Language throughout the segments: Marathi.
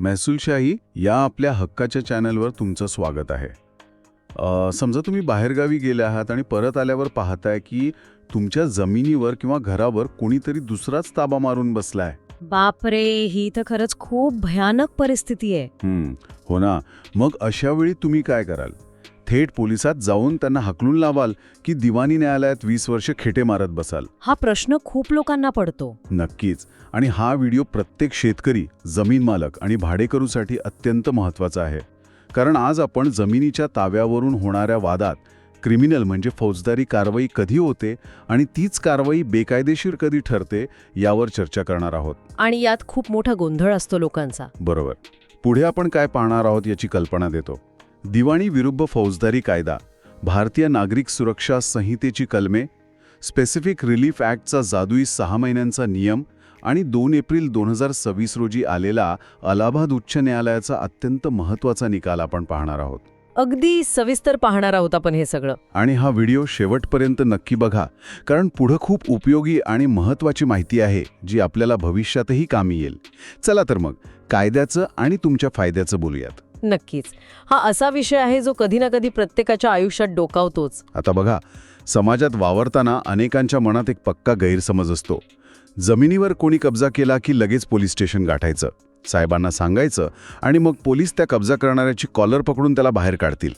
महसूलशाही या आपल्या हक्काच्या चॅनलवर तुमचं स्वागत आहे. समजा तुम्ही बाहेरगावी गेले आहात आणि परत आल्यावर पाहताय की तुमच्या जमिनीवर किंवा घरावर कोणीतरी दुसराच ताबा मारून बसलाय. बापरे, ही तर खरंच खूप भयानक परिस्थिती आहे. हो ना. मग अशा वेळी तुम्ही काय कराल? थेट पोलिसात जाऊन त्यांना हाकलून लावाल की दिवाणी न्यायालयात 20 वर्ष खेटे मारत बसाल? हा प्रश्न खूप लोकांना पडतो. नक्कीच. आणि हा व्हिडिओ प्रत्येक शेतकरी, जमीन मालक आणि भाडेकरूसाठी अत्यंत महत्त्वाचा आहे. कारण आज आपण जमिनीच्या ताब्यावरून होणाऱ्या वादात क्रिमिनल म्हणजे फौजदारी कारवाई कधी होते आणि तीच कारवाई बेकायदेशीर कधी ठरते यावर चर्चा करणार आहोत. आणि यात खूप मोठा गोंधळ असतो लोकांचा. बरोबर. पुढे आपण काय पाहणार आहोत याची कल्पना देतो. दिवाणी विरुद्ध फौजदारी कायदा, भारतीय नागरिक सुरक्षा संहितेची कलमे, स्पेसिफिक रिलीफ ॲक्टचा जादुई 6 महिन्यांचा नियम आणि 2 एप्रिल 2026 रोजी आलेला अलाहाबाद उच्च न्यायालयाचा अत्यंत महत्त्वाचा निकाल आपण पाहणार आहोत. अगदी सविस्तर पाहणार आहोत आपण हे सगळं. आणि हा व्हिडिओ शेवटपर्यंत नक्की बघा, कारण पुढं खूप उपयोगी आणि महत्त्वाची माहिती आहे जी आपल्याला भविष्यातही कामी येईल. चला तर मग कायद्याचं आणि तुमच्या फायद्याचं बोलूयात. नक्कीच. हा असा विषय आहे जो कधी ना कधी प्रत्येकाच्या आयुष्यात डोकावतोच. आता बघा, समाजात वावरताना अनेकांच्या मनात एक पक्का गैरसमज असतो. जमिनीवर कोणी कब्जा केला की लगेच पोलीस स्टेशन गाठायचं, साहेबांना सांगायचं आणि मग पोलीस त्या कब्जा करणाऱ्याची कॉलर पकडून त्याला बाहेर काढतील.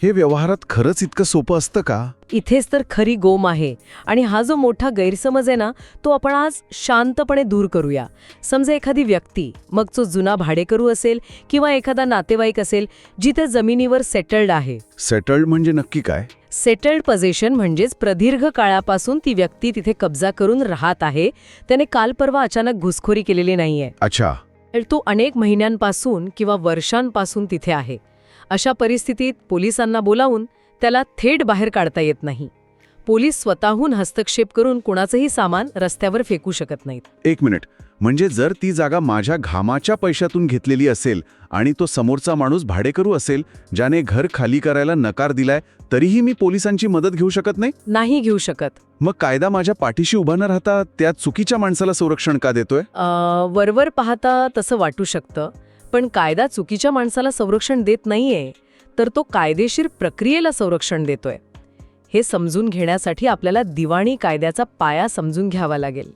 हे व्यवहारात खरंच इतकं सोपं असतं का? इथेच तर खरी गोम आहे. आणि हा जो मोठा गैरसमज आहे ना, तो आपण आज शांतपणे दूर करूया. समजा एखादी व्यक्ती, मग तो जुना भाडेकरू असेल किंवा एखादा नातेवाईक असेल, जिथे जमिनीवर सेटल्ड आहे. सेटल्ड म्हणजे नक्की काय? सेटल्ड पोझिशन म्हणजेच प्रदीर्घ काळापासून ती व्यक्ती तिथे कब्जा करून राहत आहे. त्याने काल परवा अचानक घुसखोरी केलेली नाहीये. अच्छा. तो अनेक महिन्यांपासून किंवा वर्षांपासून तिथे आहे. अशा परिस्थितीत पोलिसांना बोलावून त्याला थेट बाहेर काढता येत नाही. पोलीस स्वतःहून हस्तक्षेप करून कुणाचंही सामान रस्त्यावर फेकू शकत नाहीत. एक मिनिट. म्हणजे जर ती जागा माझ्या घामाच्या पैशातून घेतलेली असेल आणि तो समोरचा माणूस भाडेकरू असेल ज्याने घर खाली करायला नकार दिलाय, तरीही मी पोलिसांची मदत घेऊ शकत नाही? नाही घेऊ शकत. मग कायदा माझ्या पाठीशी उभा न राहता त्या चुकीच्या माणसाला संरक्षण का देतोय? वरवर पाहता तसं वाटू शकतं, पण कायदा चुकीच्या माणसाला संरक्षण देत नाहीये, तर तो कायदेशीर प्रक्रियेला संरक्षण देतोय. हे समजून घेण्यासाठी आपल्याला दिवाणी कायद्याचा पाया समजून घ्यावा लागेल.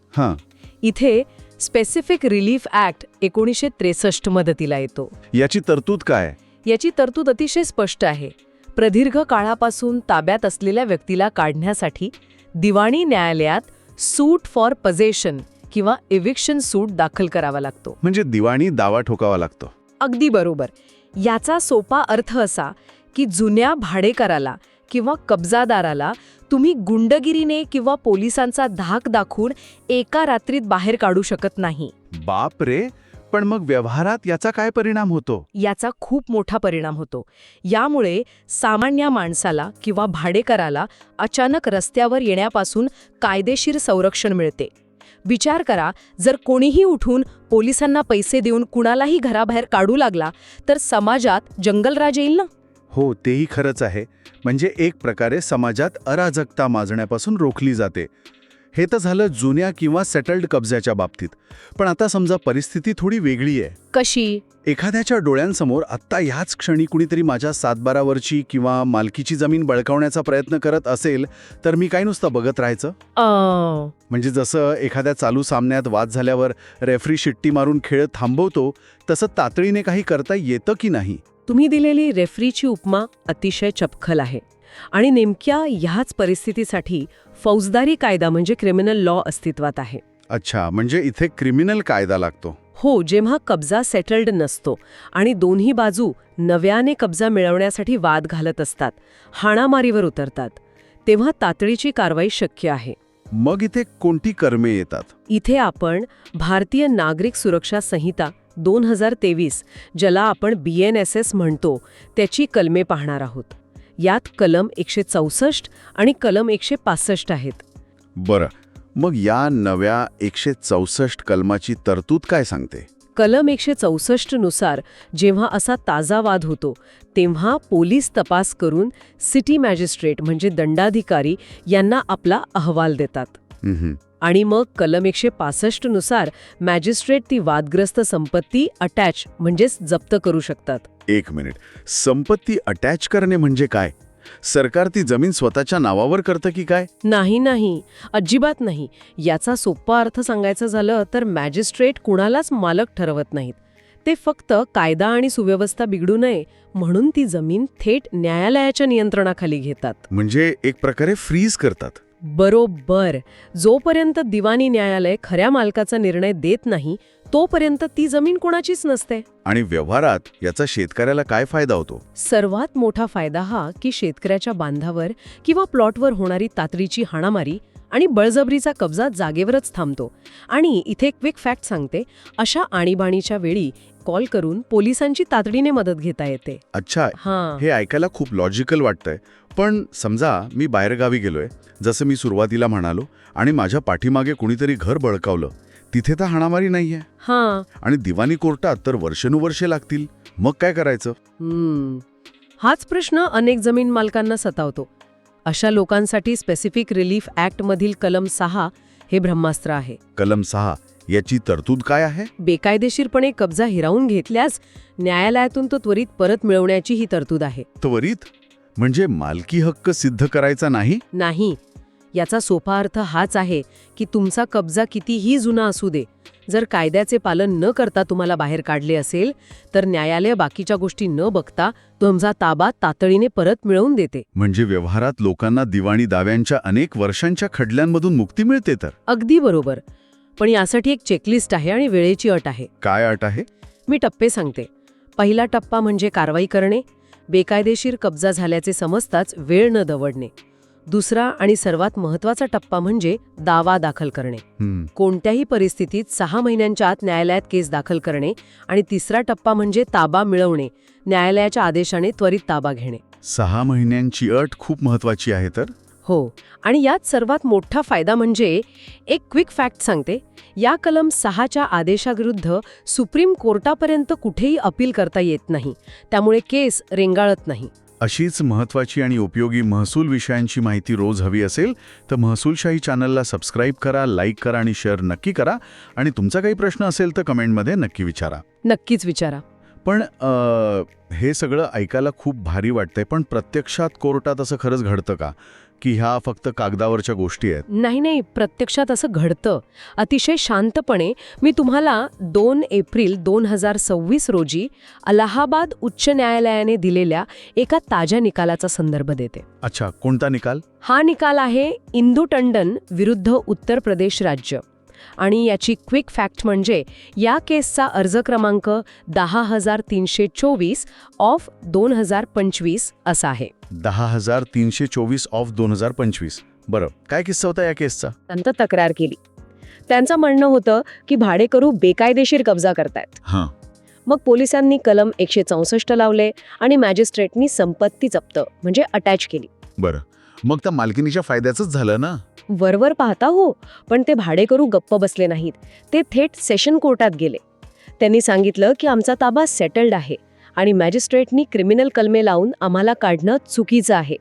इथे स्पेसिफिक रिलीफ ॲक्ट 1963 मदतीला येतो. याची तरतूद काय? याची तरतूद अतिशय स्पष्ट आहे. प्रदीर्घ काळापासून ताब्यात असलेल्या व्यक्तीला काढण्यासाठी दिवाणी न्यायालयात सूट फॉर पजेशन किंवा एविक्शन सूट दाखल करावा लागतो. म्हणजे दिवाणी दावा ठोकावा लागतो. अगदी बरोबर. याचा सोपा अर्थ असा की जुन्या भाडेकराला किंवा कब्जादाराला तुम्ही गुंडगिरीने किंवा पोलिसांचा धाक दाखवून एका रात्रीत बाहेर काढू शकत नाही. बाप रे. पण मग व्यवहारात याचा काय परिणाम होतो? याचा खूप मोठा परिणाम होतो. यामुळे सामान्य माणसाला किंवा भाडेकराला अचानक रस्त्यावर येण्यापासून कायदेशीर संरक्षण मिळते. विचार करा, जर कोणीही उठून पोलिसांना पैसे देऊन कुणालाही घराबाहेर काढू लागला तर समाजात जंगलराज येईल ना? हो, तेही खरंच आहे. म्हणजे एक प्रकारे समाजात अराजकता माजण्यापासून रोखली जाते. हे तर झालं जुन्या किंवा सेटल्ड कब्जाच्या बाबतीत. पण आता समजा परिस्थिती थोडी वेगळी आहे. कशी? एखाद्याच्या डोळ्यांसमोर आत्ता ह्याच क्षणी कुणीतरी माझ्या 7-12 किंवा मालकीची जमीन बळकावण्याचा प्रयत्न करत असेल, तर मी काय नुसतं बघत राहायचं? म्हणजे जसं एखाद्या चालू सामन्यात वाद झाल्यावर रेफरी शिट्टी मारून खेळ थांबवतो, तसं तातडीने काही करता येतं की नाही? तुम्ही दिलेली रेफरीची उपमा अतिशय चपखल आहे. आणि नेमक्या ह्याच परिस्थितीसाठी फौजदारी कायदा म्हणजे क्रिमिनल लॉ अस्तित्वात आहे. अच्छा, म्हणजे इथे क्रिमिनल कायदा लागतो. हो. जेव्हा कब्जा सेटल्ड नसतो आणि दोन्ही बाजू नव्याने कब्जा मिळवण्यासाठी वाद घालत असतात, हाणामारीवर उतरतात, तेव्हा तातडीची कारवाई शक्य आहे. मग इथे कोणती कर्मे येतात? इथे आपण भारतीय नागरिक सुरक्षा संहिता 2023, ज्याला आपण BNSS म्हणतो, त्याची कलमे पाहणार आहोत. यात कलम 164 आणि कलम 165 आहेत. बरं. मग या नव्या 164 कलमाची तरतूद काय सांगते? कलम 164 नुसार जेव्हा असा ताजा वाद होतो तेव्हा पोलीस तपास करून सिटी मॅजिस्ट्रेट म्हणजे दंडाधिकारी यांना आपला अहवाल देतात. आणि मग कलम 165 नुसार मॅजिस्ट्रेट ती वादग्रस्त संपत्ती अटॅच म्हणजेच जप्त करू शकतात. एक मिनिट, संपत्ती अटॅच करणे म्हणजे काय? सरकार ती जमीन स्वतःच्या नावावर करतं की काय? नाही, अजिबात नाही. याचा सोपा अर्थ सांगायचं झालं तर मॅजिस्ट्रेट कुणालाच मालक ठरवत नाहीत. ते फक्त कायदा आणि सुव्यवस्था बिघडू नये म्हणून ती जमीन थेट न्यायालयाच्या नियंत्रणाखाली घेतात. म्हणजे एक प्रकारे फ्रीज करतात. बरोबर. जोपर्यंत दिवाणी न्यायालय खऱ्या मालकाचा निर्णय देत नाही तोपर्यंत ती जमीन कोणाचीच नसते. आणि व्यवहारात याचा शेतकऱ्याला काय फायदा होतो? सर्वात मोठा फायदा हा की शेतकऱ्याच्या बांधावर किंवा प्लॉटवर होणारी तातडीची हाणामारी आणि बळजबरीचा कब्जा जागेवरच थांबतो. आणि इथे क्विक फॅक्ट सांगते, अशा आणीबाणीच्या वेळी कॉल करून पोलिसांची तातडीने मदत घेता येते. अच्छा, हां. हे ऐकायला खूप लॉजिकल वाटतंय. पण समजा मी बाहेरगावी गेलोय, जसं मी सुरुवातीला म्हणालो, आणि माझ्या पाठीमागे कुणीतरी घर बळकावलं. तिथे तर हाणामारी नाहीये हां. आणि दिवाणी कोर्टात तर वर्षानुवर्षे लागतील. मग काय करायचं? हाच प्रश्न अनेक जमीन मालकांना सतावतो. अशा लोकांसाठी स्पेसिफिक रिलीफ ॲक्टमधील कलम 6 हे ब्रह्मास्त्र आहे. कलम 6 याची तरतूद काय आहे? बेकायदेशीरपणे कब्जा हिरावून घेतल्यास न्यायालयातून तो त्वरित परत मिळवण्याची ही तरतूद आहे. त्वरित म्हणजे मालकी हक्क सिद्ध करायचा नाही? नाही. याचा सोपा अर्थ हाच आहे की तुमचा कब्जा कितीही जुना असू दे, जर कायद्याचे पालन न करता तुम्हाला बाहेर काढले असेल तर न्यायालय बाकीच्या गोष्टी न बघता तुमचा ताबा तातडीने परत मिळवून देते. म्हणजे व्यवहारात लोकांना दिवाणी दाव्यांच्या अनेक वर्षांच्या खडल्यांमधून मुक्ती मिळते तर? अगदी बरोबर. पण यासाठी एक चेकलिस्ट आहे आणि वेळेची अट आहे. काय अट आहे? मी टप्पे सांगते. पहिला टप्पा म्हणजे कारवाई करणे. बेकायदेशीर कब्जा झाल्याचे समजताच वेळ न दवडणे. दुसरा आणि सर्वात महत्त्वाचा टप्पा म्हणजे दावा दाखल करणे. कोणत्याही परिस्थितीत 6 महिन्यांच्या आत न्यायालयात केस दाखल करणे. आणि तिसरा टप्पा म्हणजे ताबा मिळवणे. न्यायालयाच्या आदेशाने त्वरित ताबा घेणे. 6 महिन्यांची अट खूप महत्वाची आहे तर? हो. आणि यात सर्वात मोठा फायदा म्हणजे एक क्विक फॅक्ट सांगते, या कलम 6च्या आदेशाविरुद्ध सुप्रीम कोर्टापर्यंत कुठेही अपील करता येत नाही. त्यामुळे केस रेंगाळत नाही. अशीच महत्त्वाची आणि उपयोगी महसूल विषयांची माहिती रोज हवी असेल तर महसूलशाही चॅनलला सबस्क्राईब करा, लाईक करा आणि शेअर नक्की करा. आणि तुमचा काही प्रश्न असेल तर कमेंटमध्ये नक्की विचारा. नक्कीच विचारा. पण हे सगळं ऐकायला खूप भारी वाटतंय, पण प्रत्यक्षात कोर्टात असं खरंच घडतं का, की ह्या फक्त कागदावरच्या गोष्टी आहेत? नाही, प्रत्यक्षात असं घडतं. अतिशय शांतपणे मी तुम्हाला 2 एप्रिल 2026 रोजी अलाहाबाद उच्च न्यायालयाने दिलेल्या एका ताज्या निकालाचा संदर्भ देते. अच्छा, कोणता निकाल? हा निकाल आहे इंदू टंडन विरुद्ध उत्तर प्रदेश राज्य. आणि याची क्विक फॅक्ट म्हणजे या केसचा अर्ज क्रमांक 10,324 ऑफ 2025 असा आहे. 10,324 ऑफ 2025. बरं, काय किस्सा होता या केसचा? नंतर तक्रार केली. त्यांचं म्हणणं होतं की भाडेकरू बेकायदेशीर कब्जा करतायत. हां. मग पोलिसांनी कलम 164 लावले आणि मॅजिस्ट्रेटनी संपत्ती जप्त म्हणजे अटॅच केली. बरं, मग त्या मालकिनीच्या फायद्याचंच झालं ना? वरवर पाहता हो, पण ते भाडेकरू गप्प बसले नाहीत. ते थेट सेशन कोर्टात गेले. त्यांनी सांगितलं की आमचा ताबा सेटल्ड आहे आणि मॅजिस्ट्रेटनी क्रिमिनल कलमे लावून आम्हाला काढणं चुकीचं आहे.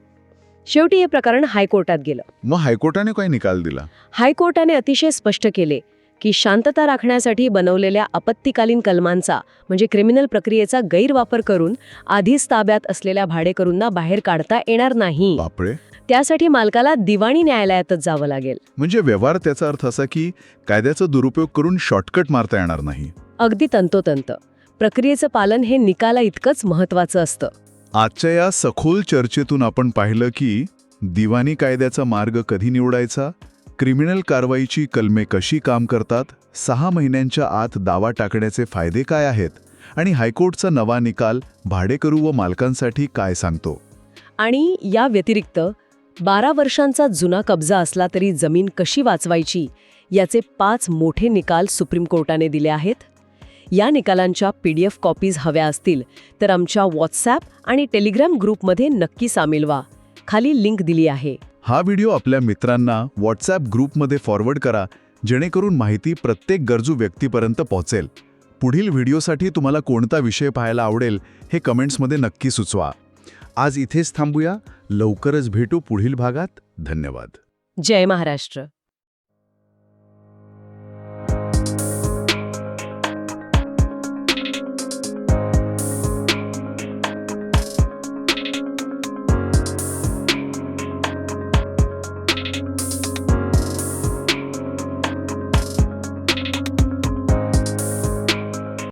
शेवटी हे प्रकरण हायकोर्टात गेलं. मग हायकोर्टाने काय निकाल दिला? हायकोर्टाने अतिशय स्पष्ट केले की शांतता राखण्यासाठी बनवलेल्या आपत्कालीन कलमांचा म्हणजे क्रिमिनल प्रक्रियेचा गैरवापर करून आधीच ताब्यात असलेल्या भाडेकरूंना बाहेर काढता येणार नाही. बापरे. त्यासाठी मालकाला दिवाणी न्यायालयातच जावं लागेल. म्हणजे व्यवहार त्याचा अर्थ असा की कायद्याचा दुरुपयोग करून शॉर्टकट मारता येणार नाही. अगदी तंतोतंत. प्रक्रियेचं पालन हे निकाला इतकंच महत्त्वाचं असतं. आजच्या या सखोल चर्चेतून आपण पाहिलं की दिवाणी कायद्याचा मार्ग कधी निवडायचा, क्रिमिनल कारवाईची कलमे कशी काम करतात, 6 महिन्यांच्या आत दावा टाकण्याचे फायदे काय आहेत आणि हायकोर्टचा नवा निकाल भाडेकरू व मालकांसाठी काय सांगतो. आणि या व्यतिरिक्त 12 वर्षांचा जुना कब्जा असला तरी जमीन कशी वाचवायची याचे 5 मोठे निकाल सुप्रीम कोर्टाने दिले आहेत. या निकालांच्या PDF कॉपीज हव्या असतील तर आमच्या व्हॉट्सॲप आणि टेलिग्राम ग्रुपमध्ये नक्की सामील व्हा. खाली लिंक दिली आहे. हा व्हिडिओ आपल्या मित्रांना व्हॉट्सॲप ग्रुपमध्ये फॉरवर्ड करा, जेणेकरून माहिती प्रत्येक गरजू व्यक्तीपर्यंत पोहोचेल. पुढील व्हिडिओसाठी तुम्हाला कोणता विषय पाहायला आवडेल हे कमेंट्समध्ये नक्की सुचवा. आज इथेच थांबूया. लवकरच भेटू पुढील भागात. धन्यवाद. जय महाराष्ट्र.